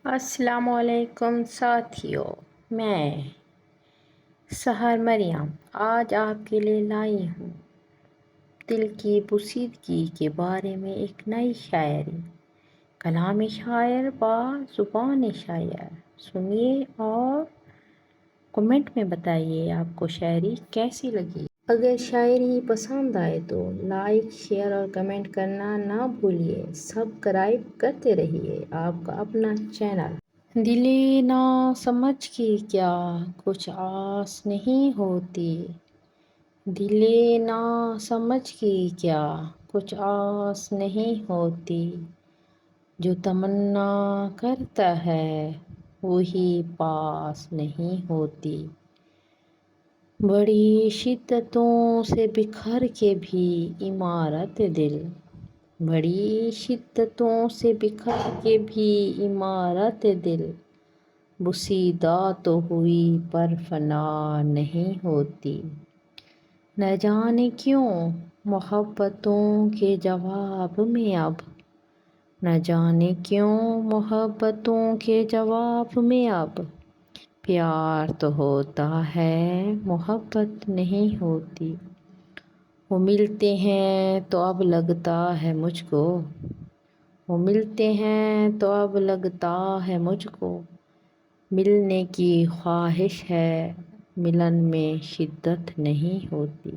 السلام علیکم ساتھیوں، میں سحر مریم آج آپ کے لیے لائی ہوں دل کی پوشیدگی کے بارے میں ایک نئی شاعری، کلام شاعر با زبان شاعر۔ سنیے اور کمنٹ میں بتائیے آپ کو شاعری کیسی لگی۔ اگر شاعری پسند آئے تو لائک، شیئر اور کمنٹ کرنا نہ بھولیے۔ سبسکرائب کرتے رہیے آپ کا اپنا چینل۔ دلے نہ سمجھ کی کیا کچھ آس نہیں ہوتی، دلے نہ سمجھ کی کیا کچھ آس نہیں ہوتی، جو تمنا کرتا ہے وہی پاس نہیں ہوتی، بڑی شدتوں سے بکھر کے بھی عمارت دل، بڑی شدتوں سے بکھر کے بھی عمارت دل، بسیدہ تو ہوئی پر فنا نہیں ہوتی، نہ جانے کیوں محبتوں کے جواب میں اب، نہ جانے کیوں محبتوں کے جواب میں اب، پیار تو ہوتا ہے محبت نہیں ہوتی، وہ ملتے ہیں تو اب لگتا ہے مجھ کو، وہ ملتے ہیں تو اب لگتا ہے مجھ کو، ملنے کی خواہش ہے ملن میں شدت نہیں ہوتی،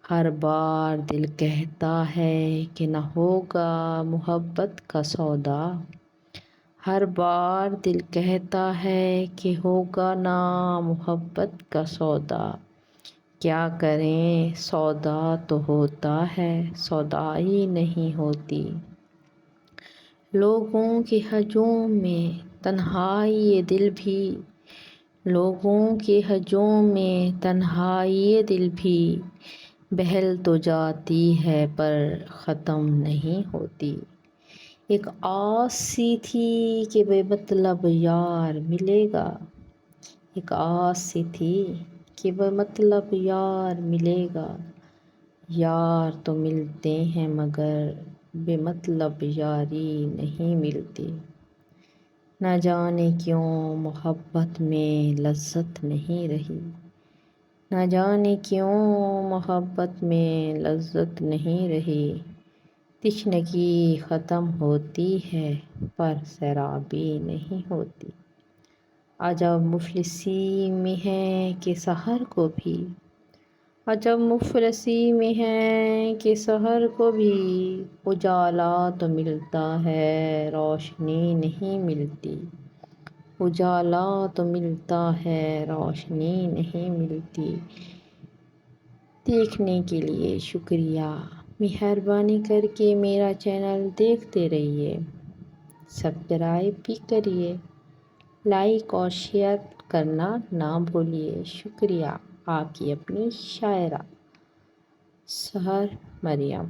ہر بار دل کہتا ہے کہ نہ ہوگا محبت کا سودا، ہر بار دل کہتا ہے کہ ہوگا نہ محبت کا سودا، کیا کریں سودا تو ہوتا ہے سودائی نہیں ہوتی، لوگوں کے ہجوم میں تنہائی یہ دل بھی، لوگوں کے ہجوم میں تنہائی یہ دل بھی، بہل تو جاتی ہے پر ختم نہیں ہوتی، ایک آس سی تھی کہ بے مطلب یار ملے گا، ایک آس سی تھی کہ بے مطلب یار ملے گا، یار تو ملتے ہیں مگر بے مطلب یاری نہیں ملتی، نہ جانے کیوں محبت میں لذت نہیں رہی، نہ جانے کیوں محبت میں لذت نہیں رہی، تشنگی ختم ہوتی ہے پر سیرابی نہیں ہوتی، عجب مفلسی میں ہے کہ سحر کو بھی، عجب مفلسی میں ہے کہ سحر کو بھی، اجالا تو ملتا ہے روشنی نہیں ملتی، اجالا تو ملتا ہے روشنی نہیں ملتی، دیکھنے کے لیے شکریہ، مہربانی کر کے میرا چینل دیکھتے رہیے، سبسکرائب بھی کریے، لائک اور شیئر کرنا نہ بھولیے، شکریہ، آپ کی اپنی شاعرہ سحر مریم۔